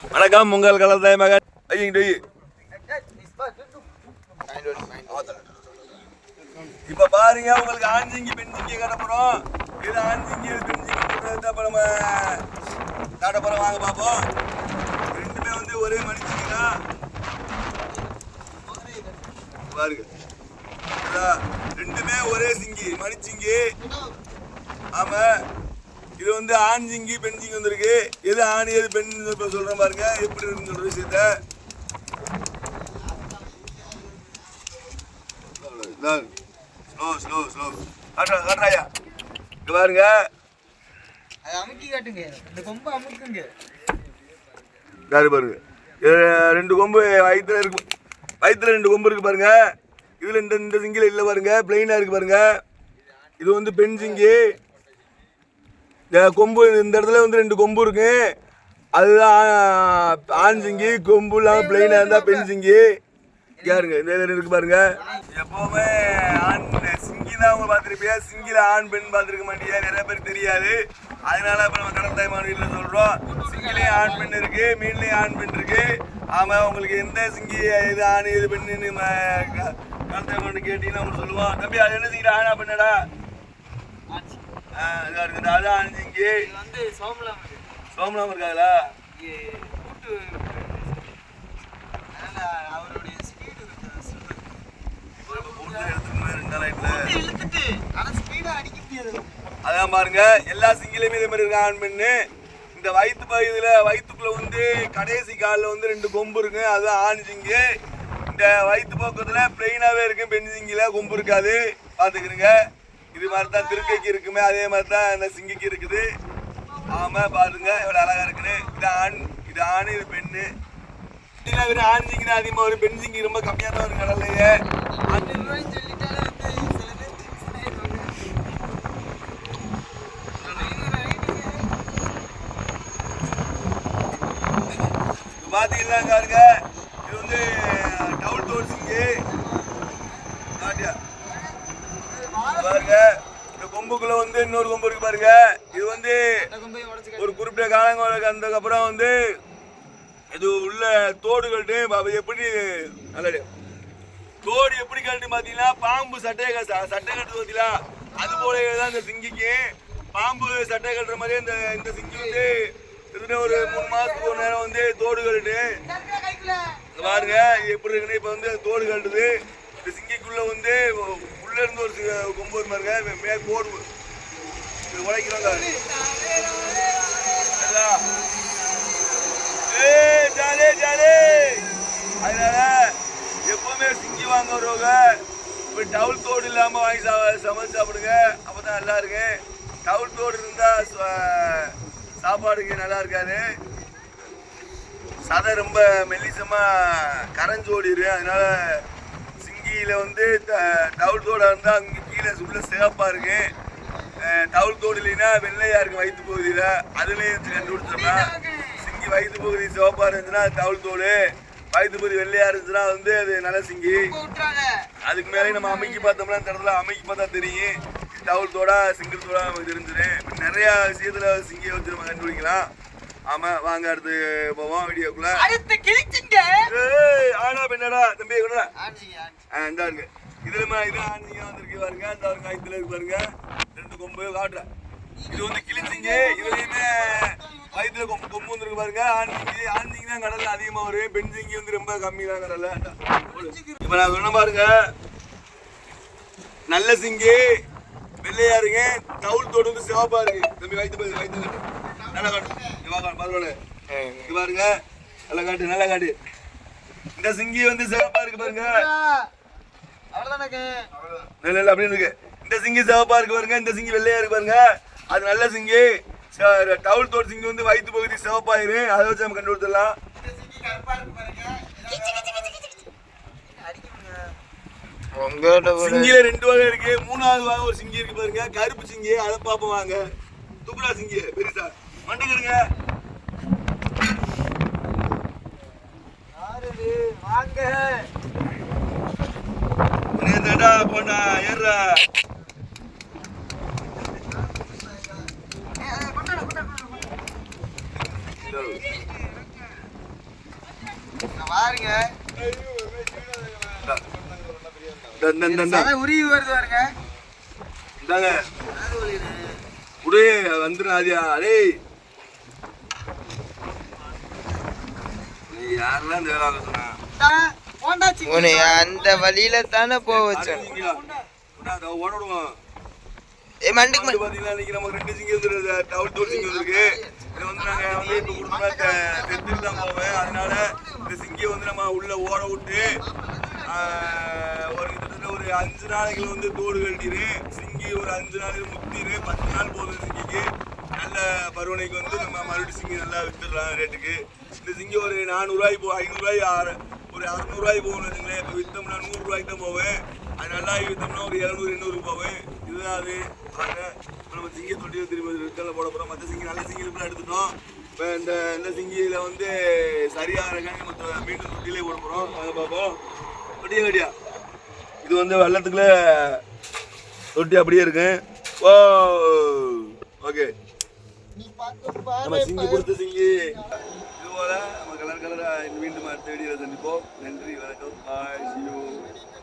வணக்கம் உங்கள் கலந்தாய் மகன் இப்ப பாருங்க உங்களுக்கு ஆண்சிங்கி பெண்சிங்கி காட்டப்போறோம். இது ஆண்சிங்கி இது பெண்சிங்கி நம்ம காட்டப்போறோம். வாங்க பாப்போம். ரெண்டுமே வந்து ஒரே மணிச்சிங்கி தான் பாருங்க. ரெண்டுமே ஒரே சிங்கி மணிச்சிங்கி. ஆமா, இது வந்து ஆண் சிங்கி பெண் சிங்கி வந்திருக்கு. எது ஆண் எது பெண் சொல்றேன் பாருங்க எப்படி இருக்குன்னு சொல்ற விஷயத்த. காட்டுறாயா இங்க பாருங்க. பாருங்க ரெண்டு கொம்பு வயிற்றுல இருக்கு. வயிற்றுல ரெண்டு கொம்பு இருக்கு பாருங்க. இதுல இந்த சிங்கில இல்ல பாருங்க, பிளைனா இருக்கு பாருங்க. இது வந்து பெண் சிங்கி. கொம்பு இந்த இடத்துல வந்து ரெண்டு கொம்பு இருக்கு. அதுதான் ஆண் சிங்கி. கொம்பு இல்லாம பிளைனா இருந்தா பெண் சிங்கி. யாருங்க இந்த இருக்கு பாருங்க. எப்பவுமே ஆண் சிங்கி தான் அவங்க பார்த்துருப்பியா. சிங்கில ஆண் பெண் பார்த்துருக்க மாட்டியா, நிறைய பேருக்கு தெரியாது. அதனால இப்ப நம்ம கடல் தாய்மான வீட்டில் சொல்றோம். சிங்கிலையும் ஆண் பெண் இருக்கு, மீன்லயும் ஆண் பெண் இருக்கு. ஆமா, உங்களுக்கு எந்த சிங்கி இது ஆண் இது பெண்ணு கடல் தாய்மான கேட்டீங்கன்னா அவங்க சொல்லுவோம். தம்பி அது என்ன சிங்கி ஆணா பெண்ணடா? அதான் சிங்கி. சோமலாம் இருக்காங்களா? அதான் பாருங்க, எல்லா சிங்கிலையுமே இதே மாதிரி இருக்கு ஆண் பெண்ணு. இந்த வயிற்று பகுதியில வயிற்றுக்குள்ள வந்து கடைசி காலில் வந்து ரெண்டு கொம்பு இருக்கு. அதுதான் ஆண் சிங்கி. இந்த வயிற்று பக்கத்துல பிளெயினாவே இருக்கு. பெண் சிங்கில கொம்பு இருக்காது, பாத்துக்கிறீங்க. இது மாதிரி தான் திருக்கைக்கு இருக்குமே, அதே மாதிரி தான் இந்த சிங்கிக்கு இருக்குது. ஆமா, பாருங்க எவ்வளவு அழகா இருக்குன்னு. இது ஆண், இது ஆண், இது பெண்ணு. ஆண் சிங்கி அதிகமா வரும், பெண் சிங்கி ரொம்ப கம்மியா தான் வரும் கடல்லையே. பாத்தீங்கன்னா பாருங்க, இது வந்து டவுல் தோல் சிங்கி. பாருங்க இந்த கொம்புக்குள்ள வந்து இன்னொரு கொம்பு இருக்கு பாருங்க. இது வந்து ஒரு குறிப்பிட்ட காலங்களுக்கு அதுக்கப்புறம் வந்து இது உள்ள தோடு கழட்டு. எப்படி நல்ல தோடு எப்படி கழட்டு பாத்தீங்கன்னா, பாம்பு சட்டை கட்டு பாத்தீங்களா, அது போலதான் இந்த சிங்கிக்கு. பாம்பு சட்டை கட்டுற மாதிரியே இந்த சிங்கி வந்து ஒரு 3 மாசத்துக்கு ஒரு நேரம் வந்து தோடு கழட்டு. பாருங்க எப்படி இருக்குன்னு. இப்ப வந்து தோடு கழட்டுது. இந்த சிங்கிக்குள்ள வந்து உள்ள இருந்து ஒரு கொம்பு பாருங்க, மேல் போடு உழைக்கிறாங்க. அதனால எப்பவுமே சிங்கி வாங்க வருவாங்க இப்ப டவுல் தோடு இல்லாம வாங்கி சமைச்சு சாப்பிடுங்க. அப்பதான் நல்லா இருக்கு. டவுல் தோடு இருந்தா சாப்பாடுக்கு நல்லா இருக்காது. சதை ரொம்ப மெல்லிசமா கரைஞ்சு ஓடிடு. அதனால சிங்கியில வந்து டவுல் தோடா இருந்தா அங்க கீழே உள்ள சிவப்பா இருக்கு. டவுல் தோடு இல்லைன்னா வெள்ளையா இருக்கு வயிற்று பகுதியில. அதுலயும் கண்டுபிடிச்சோம்னா சிங்கி வயிற்று பகுதி சிவப்பா இருந்துச்சுன்னா டவுல் தோடு, வயிற்று பகுதி வெள்ளையா இருந்துச்சுன்னா வந்து அது நல்ல சிங்கி. அதுக்கு மேலே நம்ம அமைக்கி பார்த்தோம்னா இந்த இடத்துல அமைக்கி பார்த்தா தெரியும் டவுல் தோடா சிங்கிள் தோடா நமக்கு தெரிஞ்சிடும். நிறைய விஷயத்துல சிங்கியை வச்சு நம்ம கண்டுபிடிக்கலாம். ஆமா, வாங்க அடுத்து போவோம் வீடியோக்குள்ள. ஆனா பெண்ணடா தம்பி கூட இந்த இருக்கு. இதுல இது ஆண்சிங்க வந்திருக்கு பாருங்க. இந்த வயிற்றுல இருக்கு பாருங்க, ரெண்டு கொம்பு காட்டுற. இது வந்து கிளிச்சிங்க. இதுலயுமே வயிற்றுல கொம்பு வந்துருக்கு பாருங்க. ஆண்சிங்க தான் கடல்ல அதிகமா வரும். பெண் சிங்கி வந்து ரொம்ப கம்மி தான் கடல்ல. இப்ப நான் சொன்ன பாருங்க, நல்ல சிங்கி வெள்ளையா இருக்கு. டவுல் தோடு வந்து சிவப்பா இருக்கு. தம்பி வயிற்று நல்லா காட்டு. பாருங்க நல்லா காட்டு, நல்லா காட்டு. இந்த சிங்கி வந்து சிவப்பா இருக்கு பாருங்க. அப்படின்னு இருக்கு. இந்த சிங்கி சிவப்பா இருக்கு பாருங்க. இந்த சிங்கி வெள்ளையா இருக்கு பாருங்க. அது நல்ல சிங்கி. டவுல் தோடு சிங்கி வந்து வயிற்று பகுதி சிவப்பாயிரு. அதை வச்சு நம்ம கண்டுபிடிச்சிடலாம். சிங்கில 2 வகை இருக்கு. 3வது வகை ஒரு சிங்கி இருக்கு பாருங்க, கருப்பு சிங்கி. அதை பாப்போம் வாங்க. துப்புரா சிங்கி பெருசா மண்டுக்கிறங்க. வாங்க போனா ஏறா. பாருங்க உருவி வருது பாருங்க. இந்தாங்க குடு வந்துடாதியா. அடே நீ யாரெல்லாம் இந்த வேலை சொன்னா உன்னை அந்த வழியில தானே போக வச்சேன். ஓட விடுவோம். மண்டுக்கு பாத்தீங்கன்னா இன்னைக்கு நமக்கு 2 சிங்கி வந்துருக்கு. டவுல் தோல் சிங்கி வந்திருக்கு. இது வந்து நாங்க வந்து இப்ப கொடுத்தா தெத்துட்டு தான் போவேன். அதனால இந்த சிங்கியை வந்து நம்ம உள்ள ஓட விட்டு ஒரு கிட்டத்தட்ட ஒரு 5 நாளைக்கு வந்து தோடு கட்டிடு. சிங்கி ஒரு 5 நாளைக்கு முத்திரு. 10 நாள் போதும் சிங்கிக்கு. நல்ல பருவனைக்கு வந்து நம்ம மறுபடியும் சிங்கி நல்லா வித்துடலாம் ரேட்டுக்கு. இந்த சிங்கி ஒரு 400 ரூபாய்க்கு 500 ரூபாய் ஒரு 600 ரூபாய்க்கு போகணும் வச்சுங்களேன். இப்போ வித்தோம்னா 100 ரூபாய்க்கு தான் போவேன். அது நல்லா வித்தோம்னா ஒரு 700 800 போவேன். இதுதான் அது. நம்ம சிங்கி தொட்டி திரும்ப விற்கல போட போகிறோம். மற்ற சிங்கி நல்ல சிங்கி எடுத்துட்டோம். இப்போ இந்த சிங்கியில் வந்து சரியாக இருக்காங்க. நம்ம மீண்டும் தொட்டிலே போட போகிறோம். வாங்க பார்ப்போம். தொட்டியா கட்டியா இது வந்து வெள்ளத்துக்குள்ள தொட்டி அப்படியே இருக்கு. ஓ ஓகே நம்ம சிங்கி கொடுத்த சிங்கி இதுபோல நம்ம கலர் கலராக மீண்டும் அடுத்த வீடியோவில் சந்திப்போம். நன்றி, வணக்கம், பாய், see you.